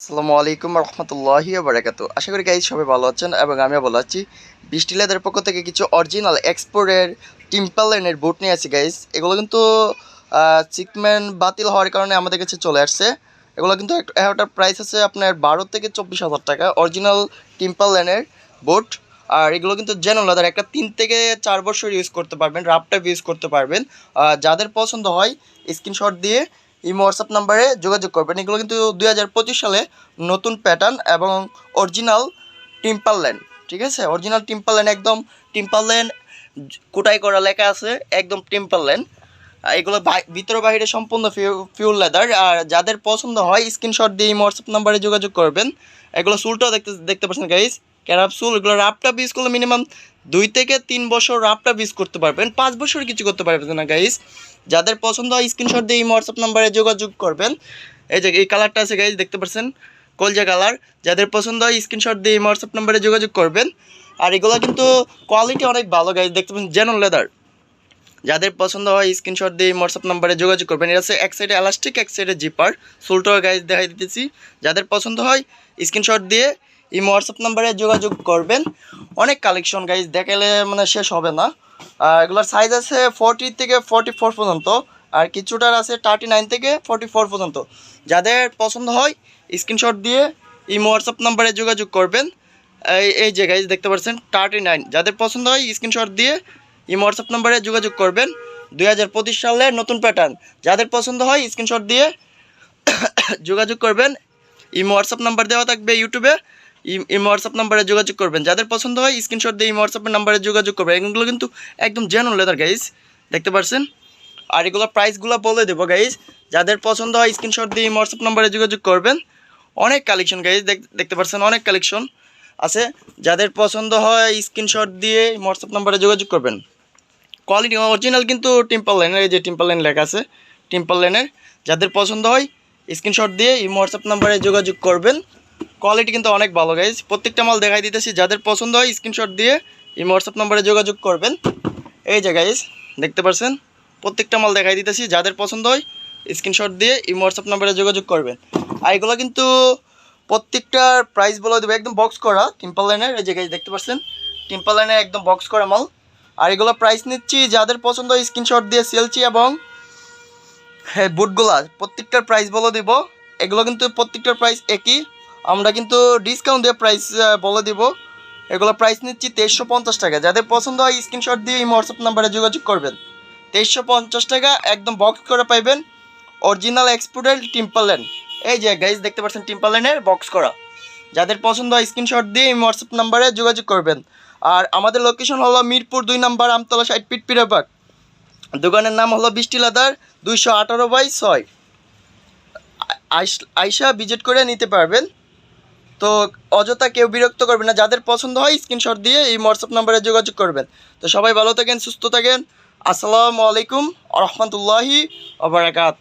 আসসালামু আলাইকুম রহমতুল্লাহি বারাকাতু। আশা করি গাইজ সবাই ভালো আছেন এবং আমিও ভালো আছি। বৃষ্টি লেদার পক্ষ থেকে কিছু অরিজিনাল এক্সপোর্টের টিম্পালেনের বুট নিয়ে আছি গাইজ। এগুলো কিন্তু চিকম্যান বাতিল হওয়ার কারণে আমাদের কাছে চলে আসছে। এগুলো কিন্তু একটার প্রাইস আছে আপনার 12 থেকে 24 হাজার টাকা, অরিজিনাল টিম্পালেনের বুট। আর এগুলো কিন্তু জেনুইন লেদার, একটা 3 থেকে 4 বছর ইউজ করতে পারবেন, রাফ টাইপ ইউজ করতে পারবেন। যাদের পছন্দ হয় স্ক্রিনশট দিয়ে ইমো হোয়াটসঅ্যাপ নাম্বারে যোগাযোগ করবেন। এগুলো কিন্তু 2025 সালে নতুন প্যাটার্ন এবং অরিজিনাল টিম্পারল্যান্ড, ঠিক আছে? অরিজিনাল টিম্পারল্যান্ড, একদম টিম্পারল্যান্ড কোটাই করা লেখা আছে, একদম টিম্পারল্যান্ড। এগুলো ভিতরে বাইরে সম্পূর্ণ ফিউল লেদার। আর যাদের পছন্দ হয় স্ক্রিনশট দিয়ে ইমো হোয়াটসঅ্যাপ নাম্বারে যোগাযোগ করবেন। এগুলো চুলটাও দেখতে পাচ্ছেন গাইজ, ক্যারাপ চুল। এগুলো রাফটা ইউজ করলে মিনিমাম 2 থেকে 3 বছর রাফটা ইউজ করতে পারবেন, 5 বছর কিছু করতে পারবেন না গাইজ। যাদের পছন্দ হয় স্ক্রিনশট দিয়ে ইমো হোয়াটসঅ্যাপ নাম্বারে যোগাযোগ করবেন। এই যে এই কালারটা আছে গাইজ, দেখতে পাচ্ছেন, কলজা কালার। যাদের পছন্দ হয় স্ক্রিনশট দিয়ে ইমো হোয়াটসঅ্যাপ নাম্বারে যোগাযোগ করবেন। আর এগুলো কিন্তু কোয়ালিটি অনেক ভালো গাইজ, দেখতে পাচ্ছেন, জেনুইন লেদার। যাদের পছন্দ হয় স্ক্রিনশট দিয়ে হোয়াটসঅ্যাপ নাম্বারে যোগাযোগ করবেন। এটা হচ্ছে এক সাইডে এলাস্টিক, এক সাইডে জিপার, সোলটো গাইজ দেখাই দিতেছি। যাদের পছন্দ হয় স্ক্রিনশট দিয়ে ইমো হোয়াটসঅ্যাপ নাম্বারে যোগাযোগ করবেন। অনেক কালেকশন গাইজ, দেখালে মানে শেষ হবে না। এগুলোর সাইজ আছে 40 থেকে 44 পর্যন্ত, আর কিছুটার আছে 39 থেকে 44 পর্যন্ত। যাদের পছন্দ হয় স্ক্রিনশট দিয়ে ইমো হোয়াটসঅ্যাপ নাম্বারে যোগাযোগ করবেন। এই যে গাইজ দেখতে পাচ্ছেন 39। যাদের পছন্দ হয় স্ক্রিনশট দিয়ে ইমো হোয়াটসঅ্যাপ নাম্বারে যোগাযোগ করবেন। 2025 সালের নতুন প্যাটার্ন। যাদের পছন্দ হয় স্ক্রিনশট দিয়ে যোগাযোগ করবেন। ইমো হোয়াটসঅ্যাপ নাম্বার দেওয়া থাকবে ইউটিউবে, ইমো হোয়াটসঅ্যাপ নাম্বারে যোগাযোগ করবেন। যাদের পছন্দ হয় স্ক্রিনশট দিয়ে ইমো হোয়াটসঅ্যাপ নাম্বারে যোগাযোগ করবেন। এগুলো কিন্তু একদম জেনুইন লেদার গাইজ, দেখতে পাচ্ছেন। আর এগুলোর প্রাইসগুলো বলে দেবো গাইজ। যাদের পছন্দ হয় স্ক্রিনশট দিয়ে ইমো হোয়াটসঅ্যাপ নাম্বারে যোগাযোগ করবেন। অনেক কালেকশন গাইজ, দেখতে পাচ্ছেন, অনেক কালেকশন আছে। যাদের পছন্দ হয় স্ক্রিনশট দিয়ে ইমো হোয়াটসঅ্যাপ নাম্বারে যোগাযোগ করবেন। কোয়ালিটি অরিজিনাল কিন্তু টিম্পারল্যান্ডের, এই যে টিম্পারল্যান্ড লেখা আছে, টিম্পারল্যান্ডের। যাদের পছন্দ হয় স্ক্রিনশট দিয়ে ইমো হোয়াটসঅ্যাপ নাম্বারে যোগাযোগ করবেন। কোয়ালিটি কিন্তু অনেক ভালো গাইজ, প্রত্যেকটা মাল দেখাই দিতেছি। যাদের পছন্দ হয় স্ক্রিনশট দিয়ে ইমো হোয়াটসঅ্যাপ নাম্বারে যোগাযোগ করবেন। এই যে গাইজ দেখতে পাচ্ছেন, প্রত্যেকটা মাল দেখাই দিতেছি। যাদের পছন্দ হয় স্ক্রিনশট দিয়ে ইমো হোয়াটসঅ্যাপ নাম্বারে যোগাযোগ করবেন। আর এগুলো কিন্তু প্রত্যেকটার প্রাইস বলে দেবো, একদম বক্স করা টিম্পারল্যান্ডের। এই যে গাইজ দেখতে পাচ্ছেন, টিম্পারল্যান্ডের একদম বক্স করা মাল। আর এগুলো প্রাইস নিচ্ছি, যাদের পছন্দ হয় স্ক্রিনশট দিয়ে সেলচি এবং হ্যাঁ বুটগুলা প্রত্যেকটার প্রাইস বলে দিব। এগুলো কিন্তু প্রত্যেকটার প্রাইস একই, আমরা কিন্তু ডিসকাউন্ট দিয়ে প্রাইস বলে দিব। এগুলো প্রাইস নিচ্ছি 2350 টাকা। যাদের পছন্দ হয় স্ক্রিনশট দিয়ে এই হোয়াটসঅ্যাপ নাম্বারে যোগাযোগ করবেন। 2350 টাকা একদম বক্স করে পাইবেন, অরিজিনাল এক্সপোর্টেড টিম্পারল্যান্ড। এই যে গাইজ দেখতে পাচ্ছেন টিম্পারল্যান্ডের বক্স করা। যাদের পছন্দ হয় স্ক্রিনশট দিয়ে এই হোয়াটসঅ্যাপ নাম্বারে যোগাযোগ করবেন। আর আমাদের লোকেশন হলো মিরপুর 2 নম্বর, আমতলা 60 ফিট পিরাবাগ। দোকানের নাম হলো বৃষ্টি লেদার, 218/6। আইসা ভিজিট করে নিতে পারবেন। তো অযথা কেউ বিরক্ত করবেন না। যাদের পছন্দ হয় স্ক্রিনশট দিয়ে এই হোয়াটসঅ্যাপ নাম্বারে যোগাযোগ করবেন। তো সবাই ভালো থাকেন, সুস্থ থাকেন। আসসালামু আলাইকুম রহমতুল্লাহি ওয়া বারাকাতুহু।